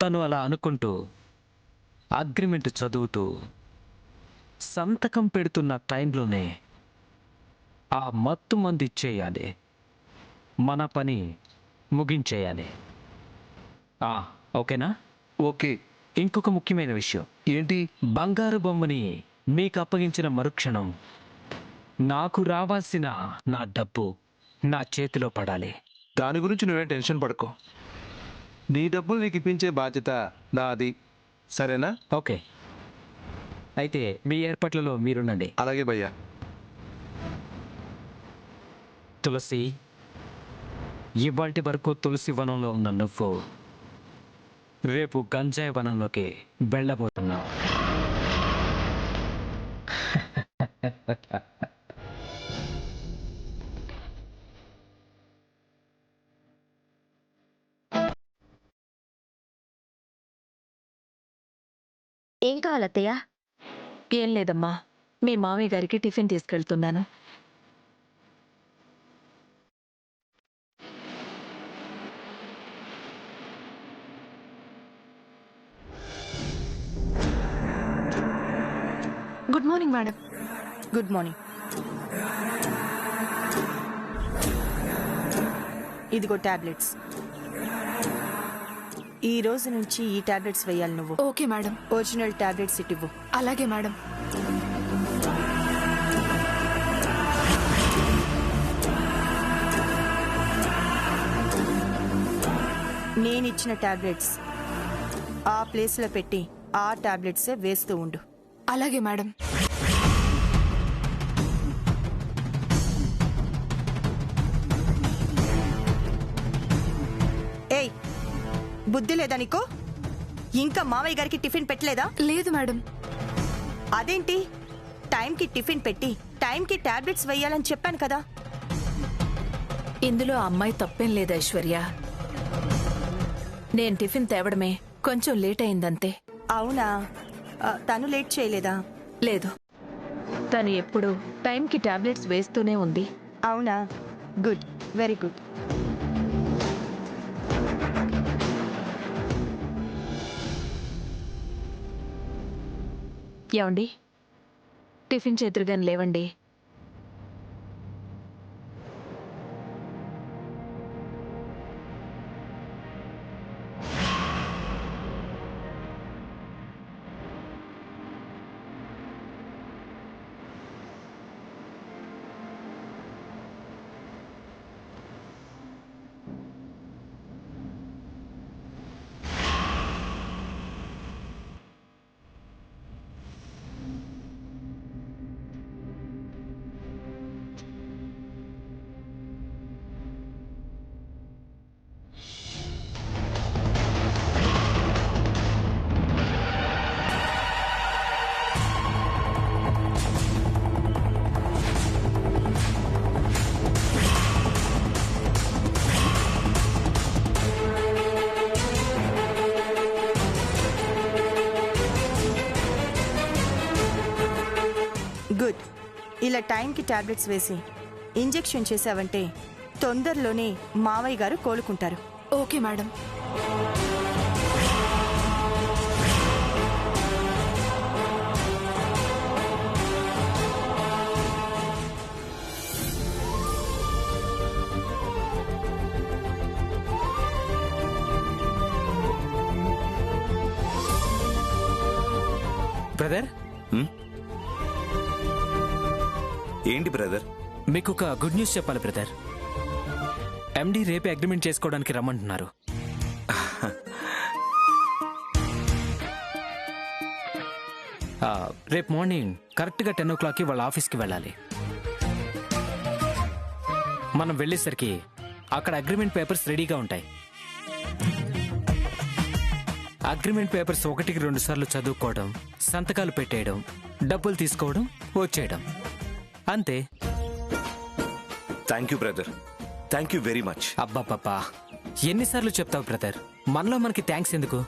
తను అలా అనుకుంటూ అగ్రిమెంట్ చదువుతూ సంతకం పెడుతున్న టైంలోనే ఆ మత్తు మంది ఇచ్చేయాలి, మన పని ముగించేయాలి. ఓకేనా? ఓకే. ఇంకొక ముఖ్యమైన విషయం ఏంటి? బంగారు బొమ్మని మీకు అప్పగించిన మరుక్షణం నాకు రావాల్సిన నా డబ్బు నా చేతిలో పడాలి. దాని గురించి నువ్వేం టెన్షన్ పడుకో. నీ డబ్బులు నీకు ఇప్పించే బాధ్యత నాది. సరేనా? ఓకే, అయితే మీ ఏర్పాట్లలో మీరుండండి. అలాగే భయ్యా. తులసి, ఇవాల్టి వరకు తులసి వనంలో ఉన్న నువ్వు రేపు గంజాయి వనంలోకి వెళ్ళబోతున్నావు. ఏం కావాలత్తయ్య? ఏం లేదమ్మా, మీ మామయ్య గారికి టిఫిన్ తీసుకెళ్తున్నాను. Good morning madam. Good morning. ఇదిగో టాబ్లెట్స్. ఈ రోజు నుంచి ఈ టాబ్లెట్స్ వేయాలి నువ్వు. Okay madam. ఒరిజినల్ టాబ్లెట్స్ ఇటివ్వు. అలాగే మేడం. నేనిచ్చిన టాబ్లెట్స్ ఆ ప్లేస్లో పెట్టి ఆ టాబ్లెట్సే వేస్తూ ఉండు. అలాగే మేడం. ఏయ్, బుద్ధి లేదా నీకు? ఇంకా మావయ్య గారికి టిఫిన్ పెట్టలేదా? లేదు మేడం. అదేంటి, టైంకి టిఫిన్ పెట్టి టైంకి టాబ్లెట్స్ వేయాలని చెప్పాను కదా. ఇందులో అమ్మాయి తప్పేం లేదు ఐశ్వర్య. నేను టిఫిన్ తేవడమే కొంచెం లేట్ అయిందంతే. అవునా? తను లేట్ చేయలేదా? లేదు, తను ఎప్పుడు టైంకి టాబ్లెట్స్ వేస్తూనే ఉంది. అవునా? Good, very good. ఏమండి, టిఫిన్ చేతురుగాని లేవండి. గుడ్. ఇలా టైంకి టాబ్లెట్స్ వేసి ఇంజెక్షన్ చేసావంటే తొందరలోనే మావయ్య గారు కోలుకుంటారు. Okay madam. బ్రదర్, ఏంటి బ్రదర్? మీకు ఒక గుడ్ న్యూస్ చెప్పాలి బ్రదర్. ఎండి రేపే అగ్రిమెంట్ చేసుకోవడానికి రమ్మంటున్నారు. రేపు మార్నింగ్ కరెక్ట్గా 10 o'clockకి వాళ్ళ ఆఫీస్కి వెళ్ళాలి. మనం వెళ్ళేసరికి అక్కడ అగ్రిమెంట్ పేపర్స్ రెడీగా ఉంటాయి. అగ్రిమెంట్ పేపర్స్ 1కి 2 సార్లు చదువుకోవడం, సంతకాలు పెట్టేయడం, డబ్బులు తీసుకోవడం, వచ్చేయడం, అంతే. Thank you brother, thank you very much. అబ్బాబ్బా, ఎన్నిసార్లు చెప్తావు బ్రదర్? మనలో మనకి థ్యాంక్స్ ఎందుకు?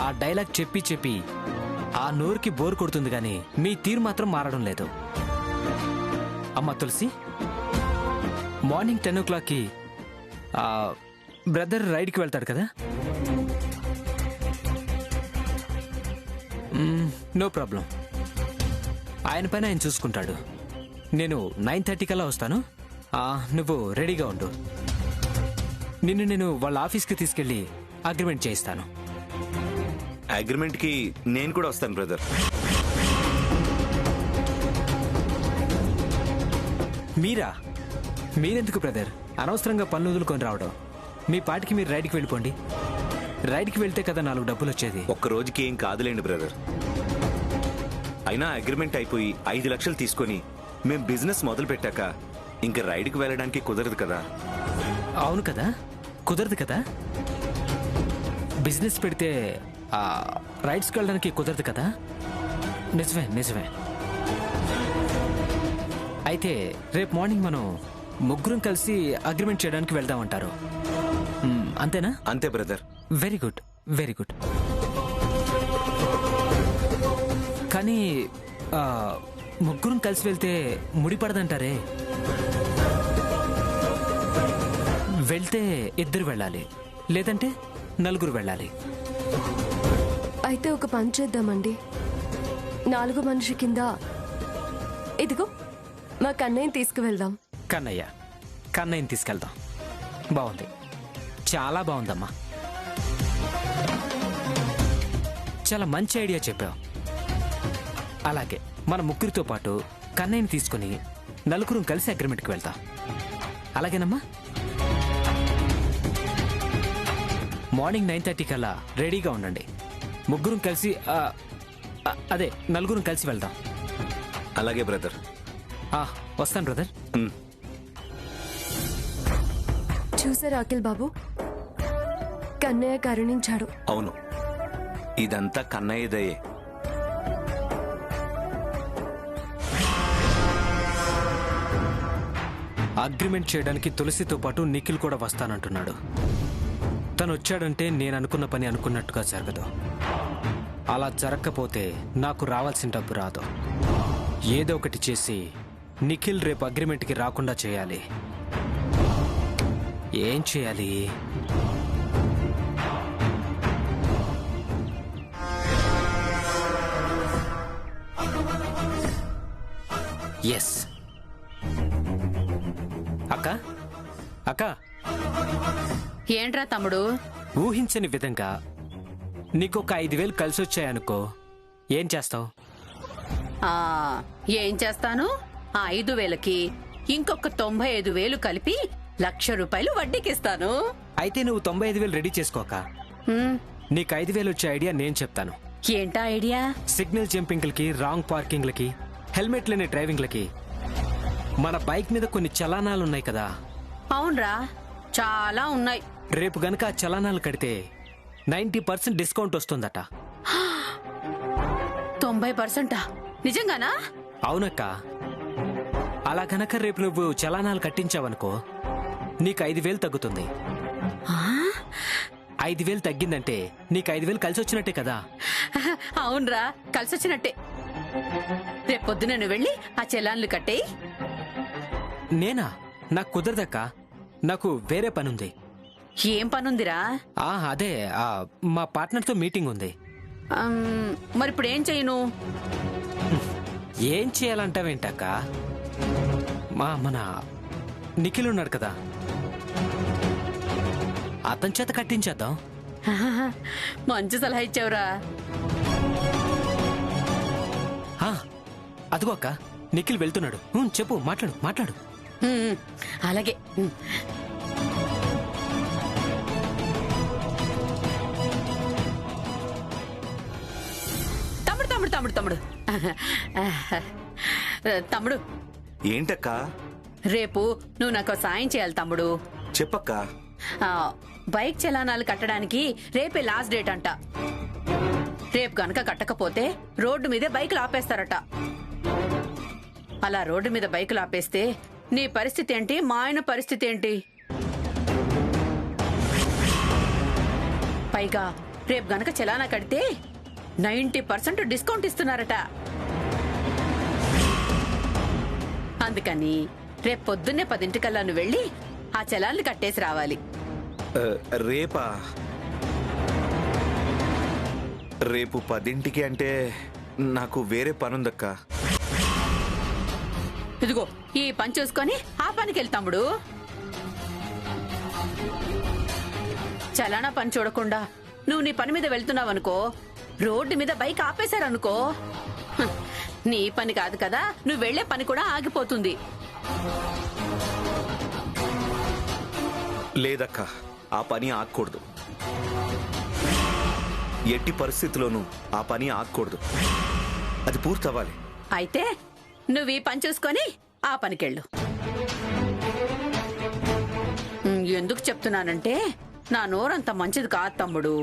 ఆ డైలాగ్ చెప్పి చెప్పి ఆ నోరుకి బోర్ కొడుతుంది కానీ మీ తీరు మాత్రం మారడం లేదు. అమ్మ తులసి, మార్నింగ్ 10 o'clockకి బ్రదర్ రైడ్కి వెళ్తాడు కదా? నో ప్రాబ్లం, ఆయన పైన ఆయన చూసుకుంటాడు. నేను 9:30 కల్లా వస్తాను. నువ్వు రెడీగా ఉండు. నేను వాళ్ళ ఆఫీస్కి తీసుకెళ్ళి అగ్రిమెంట్ చేయిస్తాను. అగ్రిమెంట్కి నేను కూడా వస్తాను బ్రదర్. మీరెందుకు బ్రదర్ అనవసరంగా పనులు వదులుకొని రావడం? మీ పాటికి మీరు రైడ్కి వెళ్ళిపోండి. రైడ్కి వెళ్తే కదా 4 డబ్బులు వచ్చేది. ఒక్క రోజుకి ఏం కాదులేండి బ్రదర్. అయినా అగ్రిమెంట్ అయిపోయి 5 లక్షలు తీసుకొని మేం బిజినెస్ మొదలు పెట్టాక ఇంకా రైడ్కి వెళ్ళడానికి కుదరదు కదా. అవును కదా, కుదరదు కదా. బిజినెస్ పెడితే రైడ్స్కి వెళ్ళడానికి కుదరదు కదా. నిజమే. అయితే రేపు మార్నింగ్ మనం ముగ్గురం కలిసి అగ్రిమెంట్ చేయడానికి వెళ్దామంటారు, అంతేనా? అంతే బ్రదర్. Very good. కానీ ముగ్గురం కలిసి వెళ్తే ముడిపడదంటారే. వెళ్తే 2 వెళ్ళాలి, లేదంటే 4 వెళ్ళాలి. అయితే ఒక పని చేద్దామండి, 4 మనిషి కింద ఇదిగో మా కన్నయ్యని తీసుకువెళ్దాం. కన్నయ్యని తీసుకెళ్దాం. బాగుంది, చాలా బాగుందమ్మా. చాలా మంచి ఐడియా చెప్పావు. అలాగే మన ముగ్గురితో పాటు కన్నయ్యని తీసుకుని 4 కలిసి అగ్రిమెంట్కి వెళ్తాం. అలాగేనమ్మా. మార్నింగ్ 9:30 కల్లా రెడీగా ఉండండి. ముగ్గురం కలిసి అదే 4 కలిసి వెళ్దాం. అలాగే బ్రదర్. వస్తాను బ్రదర్. చూసారా అఖిల్ బాబు, కన్నయ్య కరుణించాడు. అవును, ఇదంతా కన్నయ్యదయే. అగ్రిమెంట్ చేయడానికి తులసితో పాటు నిఖిల్ కూడా వస్తానంటున్నాడు. తను వచ్చాడంటే నేను అనుకున్న పని అనుకున్నట్టుగా జరగదు. అలా జరగకపోతే నాకు రావాల్సిన డబ్బు రాదు. ఏదో ఒకటి చేసి నిఖిల్ రేపు అగ్రిమెంట్కి రాకుండా చేయాలి. ఏం చేయాలి? ఎస్. అక్క ఏంట్రా తమ్ముడు? ఊహించని విధంగా నీకొక 5,000 కలిసి వచ్చాయనుకో, ఏం చేస్తావు? ఏం చేస్తాను? ఆ 5,000కి ఇంకొక 95,000 కలిపి 1,00,000 రూపాయలు వడ్డీకిస్తాను. అయితే నువ్వు 95,000 రెడీ చేసుకోక, నీకు 5,000 వచ్చే ఐడియా నేను చెప్తాను. ఏంటా ఐడియా? సిగ్నల్ జంపింగ్లకి, రాంగ్ పార్కింగ్లకి, హెల్మెట్ లేని డ్రైవింగ్లకి మన బైక్ మీద కొన్ని చలానాలున్నాయి కదా. అవునరా, చాలా ఉన్నాయి. రేపు గనక ఆ చలానాలు కడితే 90% డిస్కౌంట్ వస్తుందట. 90%? నిజంగానా? అవునక్క. అలా కనుక రేపు నువ్వు చలానాలు కట్టించావనుకో, నీకు 5,000 తగ్గుతుంది. 5,000 తగ్గిందంటే నీకు 5,000 కలిసి వచ్చినట్టే కదా. అవునరా, కలిసి వచ్చినట్టే. రేపు పొద్దున నువ్వు వెళ్ళి ఆ చెలాన్లు కట్టేయి. నేనా? నాకు కుదరదక్క, నాకు వేరే పనుంది. ఏం పనుందిరా? అదే మా పార్ట్నర్తో మీటింగ్ ఉంది. మరిప్పుడు ఏం చేయను? ఏం చేయాలంటావేంటక్క? మన నిఖిల్ ఉన్నాడు కదా, అతని చేత కట్టించేద్దాం. మంచి సలహా ఇచ్చావురా. అదిగో అక్క, నిఖిల్ వెళ్తున్నాడు. చెప్పు, మాట్లాడు. అలాగే. తమ్ముడు తమ్ముడు ఏంటక్క? రేపు నువ్వు నాకు సాయం చేయాలి తమ్ముడు. చెప్పక్క. బైక్ చలానాలు కట్టడానికి రేపే లాస్ట్ డేట్ అంట. రేపు గనక కట్టకపోతే రోడ్డు మీదే బైకులు ఆపేస్తారట. అలా రోడ్డు మీద బైకులు ఆపేస్తే నీ పరిస్థితి ఏంటి, మా ఆయన పరిస్థితి ఏంటి? పైగా రేపు గనక చలానా కడితే 90% డిస్కౌంట్ ఇస్తున్నారట. అందుకని రేపు పొద్దున్నే 10 నువ్వు వెళ్ళి ఆ చలాన్లు కట్టేసి రావాలి. రేపా? రేపు 10ంటికి అంటే నాకు వేరే పనుందక్క. ఇదిగో ఈ పని చూసుకొని ఆ పనికి వెళ్తాం తమ్ముడు. చలానా పని చూడకుండా నువ్వు నీ పని మీద వెళ్తున్నావనుకో, రోడ్డు మీద బైక్ ఆపేశారనుకో, నీ పని కాదు కదా, నువ్వు వెళ్లే పని కూడా ఆగిపోతుంది. లేదక్క, ఆ పని ఆగకూడదు. ఎట్టి పరిస్థితుల్లోనూ ఆ పని ఆగకూడదు. అది పూర్తవ్వాలి. అయితే నువ్వు ఈ పని చూసుకొని ఆ పనికెళ్ళు. ఎందుకు చెప్తున్నానంటే నా నోరంత మంచిది కాదు తమ్ముడు.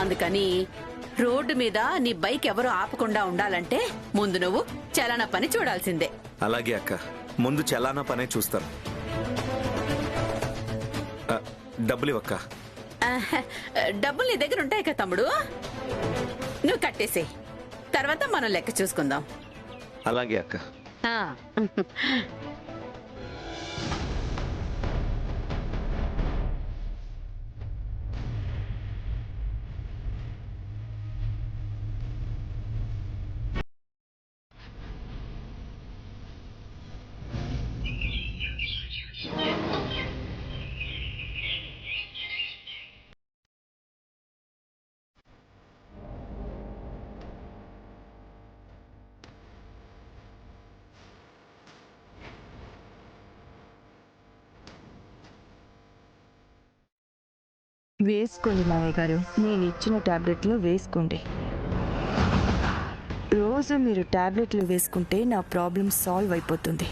అందుకని రోడ్డు మీద నీ బైక్ ఎవరు ఆపకుండా ఉండాలంటే ముందు నువ్వు చలానా పని చూడాల్సిందే. అలాగే అక్క, ముందు చలానా పనే చూస్తాను. డబ్బులు ఇవ్వక్క. డబ్బులు నీ దగ్గర ఉంటాయి కదా తమ్ముడు, నువ్వు కట్టేసే, తర్వాత మనం లెక్క చూసుకుందాం. అలాగే అక్క. ఆ. వేసుకోండి మామయ్య గారు, నేను ఇచ్చిన టాబ్లెట్లు వేసుకోండి. రోజు మీరు టాబ్లెట్లు వేసుకుంటే నా ప్రాబ్లం సాల్వ్ అయిపోతుంది.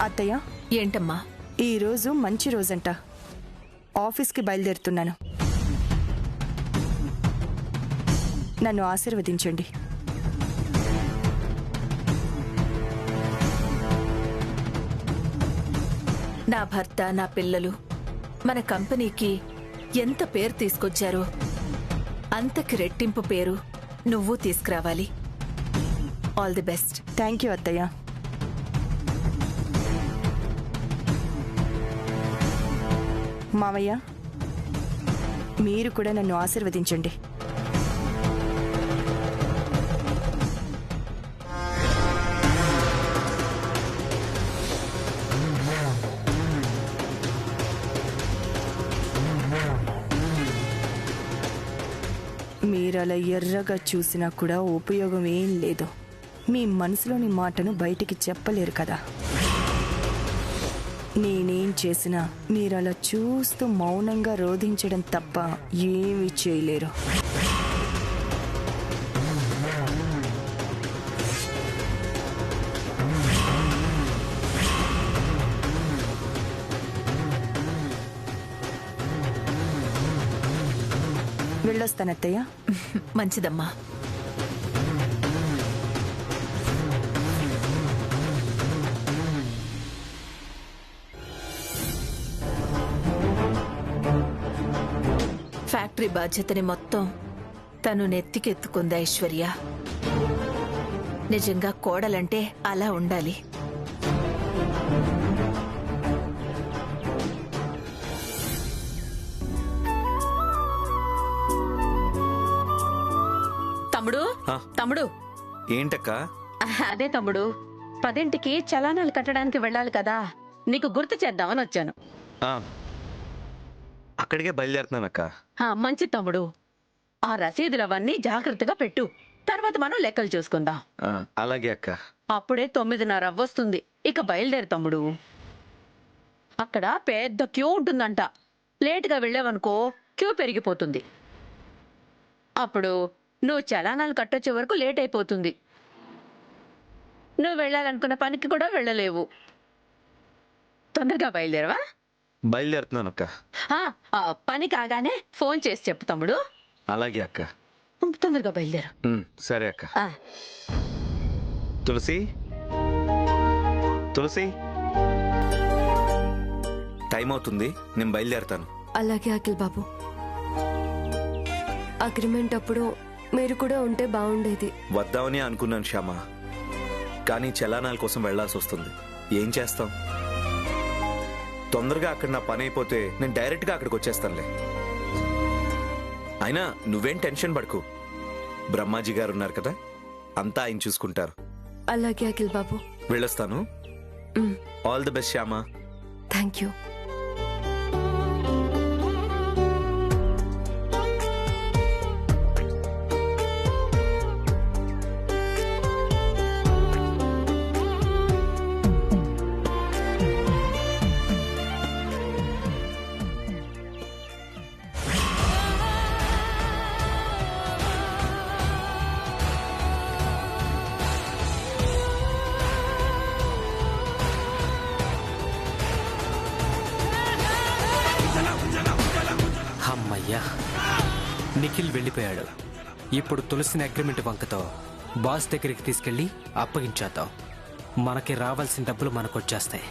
అత్తయ్య, ఏంటమ్మా? ఈరోజు మంచి రోజంట. ఆఫీస్కి బయలుదేరుతున్నాను. నన్ను ఆశీర్వదించండి. నా భర్త, నా పిల్లలు మన కంపెనీకి ఎంత పేరు తీసుకొచ్చారో అంతకి రెట్టింపు పేరు నువ్వు తీసుకురావాలి. All the best. Thank you అత్తయ్య. మామయ్య, మీరు కూడా నన్ను ఆశీర్వదించండి. మీరలా ఎర్రగా చూసినా కూడా ఉపయోగం ఏం లేదు. మీ మనసులోని మాటను బయటికి చెప్పలేరు కదా. నేనేం చేసినా మీరలా చూస్తూ మౌనంగా రోధించడం తప్ప ఏమీ చేయలేరు. వెళ్ళొస్తానత్తయ్య. మంచిదమ్మా. ఫ్యాక్టరీ బాధ్యతని మొత్తం తను నెత్తికెత్తుకుంది ఐశ్వర్య. నిజంగా కోడలంటే అలా ఉండాలి. తమ్ముడు, తమ్ముడు. ఏంటక్క? అదే తమ్ముడు, 10ంటికి చలానాలు కట్టడానికి వెళ్ళాలి కదా, నీకు గుర్తు చేద్దామని వచ్చాను. అక్కడికే బయలుదేరుతున్నానక్క. మంచి తమ్ముడు, ఆ రసీదులు అవన్నీ జాగ్రత్తగా పెట్టు, తర్వాత మనం లెక్కలు చూసుకుందాం. అలాగే అక్క. అప్పుడే 9:30 అవ్వొస్తుంది. ఇక బయలుదేరు తమ్ముడు. అక్కడ పెద్ద క్యూ ఉంటుందంట. లేటుగా వెళ్ళావనుకో క్యూ పెరిగిపోతుంది. అప్పుడు నువ్వు చలానాలు కట్టొచ్చే వరకు లేట్ అయిపోతుంది. నువ్వు వెళ్ళాలనుకున్న పనికి కూడా వెళ్ళలేవు. తొందరగా బయలుదేరవా? బయలుదేరుతున్నానక్క. పని కాగానే ఫోన్ చేసి చెప్పు తమ్ముడు. అలాగే అక్క. తొందరగా బయలుదేరు. సరే అక్క. తులసి, తులసి. టైం అవుతుంది, నేను బయలుదేరతాను. అలాగే అఖిల్ బాబు. అగ్రిమెంట్ అప్పుడు మీరు కూడా ఉంటే బాగుండేది. వద్దామని అనుకున్నాను శ్యామ, కానీ చలానాల కోసం వెళ్లాల్సి వస్తుంది. ఏం చేస్తాం? తొందరగా అక్కడ నా పని అయిపోతే నేను డైరెక్ట్గా అక్కడికి వచ్చేస్తానులే. అయినా నువ్వేం టెన్షన్ పడకు, బ్రహ్మాజీ గారు ఉన్నారు కదా, అంతా ఆయన చూసుకుంటారు. అలాగే అఖిల్ బాబు. వెళ్ళొస్తాను. All the best Shyama. Thank you. అమ్మయ్యా, నిఖిల్ వెళ్ళిపోయాడు. ఇప్పుడు తులసిని అగ్రిమెంట్ వంకతో బాస్ దగ్గరికి తీసుకెళ్లి అప్పగించేద్దాం. మనకి రావాల్సిన డబ్బులు మనకొచ్చేస్తాయి.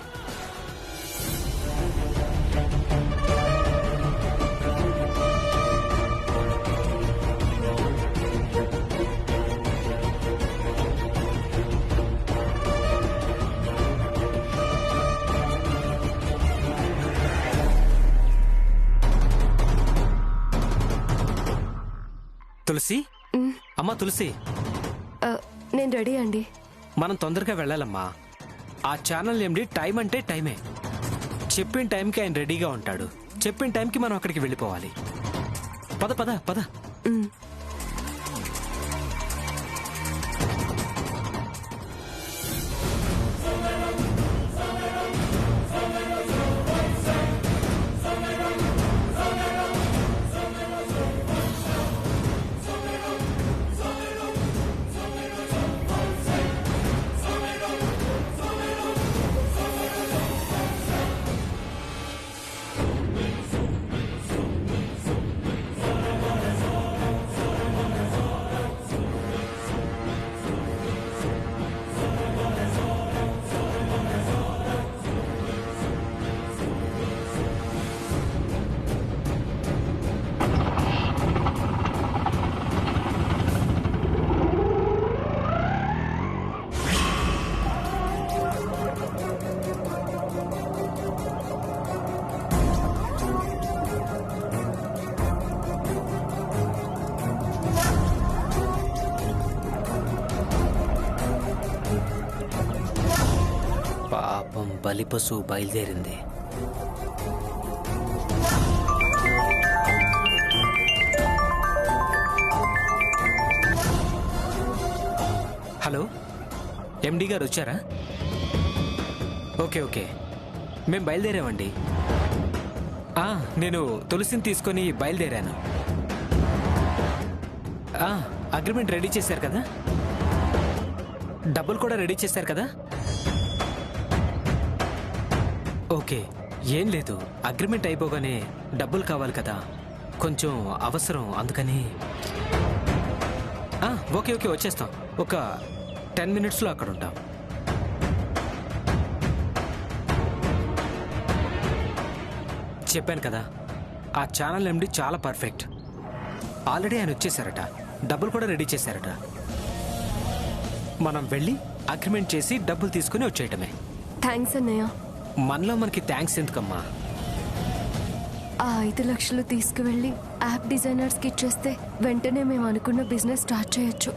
తులసి, అమ్మా తులసి, నేను రెడీ అండి. మనం తొందరగా వెళ్ళాలమ్మా. ఆ ఛానల్ ఎండి టైం అంటే టైమే. చెప్పిన టైంకి ఆయన రెడీగా ఉంటాడు. చెప్పిన టైంకి మనం అక్కడికి వెళ్ళిపోవాలి. పద పద పద. పాపం బలిపశు బయలుదేరింది. హలో, ఎండి గారు వచ్చారా? ఓకే ఓకే, మేము బయలుదేరామండి. నేను తులసిని తీసుకొని బయలుదేరాను. అగ్రిమెంట్ రెడీ చేశారు కదా? డబ్బులు కూడా రెడీ చేశారు కదా? ఓకే, ఏం లేదు, అగ్రిమెంట్ అయిపోగానే డబ్బులు కావాలి కదా, కొంచెం అవసరం, అందుకని. ఓకే ఓకే, వచ్చేస్తాం. ఒక 10 minutesలో అక్కడ ఉంటాం. చెప్పాను కదా, ఆ ఛానల్ ఎండి చాలా పర్ఫెక్ట్. ఆల్రెడీ ఆయన వచ్చేసారట, డబ్బులు కూడా రెడీ చేశారట. మనం వెళ్ళి అగ్రిమెంట్ చేసి డబ్బులు తీసుకుని వచ్చేయటమే. థ్యాంక్స్ అన్నయ్య. మనలో మనకి థ్యాంక్స్ ఎందుకమ్మా? ఆ 5 లక్షలు తీసుకువెళ్ళి యాప్ డిజైనర్స్కి ఇచ్చేస్తే వెంటనే మేము అనుకున్న బిజినెస్ స్టార్ట్ చేయొచ్చు.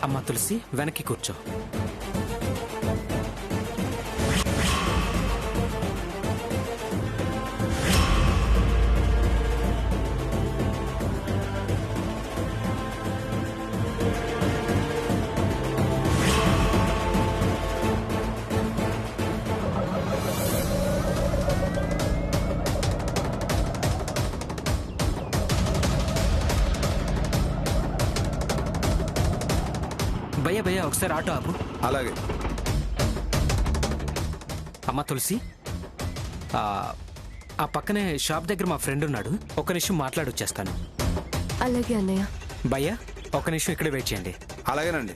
అమ్మా తులసి, వెనక్కి కూర్చో. భయ్యా భయ్యా, ఒకసారి ఆటో ఆపు. అలాగే. అమ్మా తులసి, ఆ పక్కనే షాప్ దగ్గర మా ఫ్రెండ్ ఉన్నాడు, ఒక నిమిషం మాట్లాడొచ్చేస్తాను. అలాగే అన్నయ్య. భయ్యా, ఒక నిమిషం ఇక్కడ వెయిట్ చేయండి. అలాగేనండి.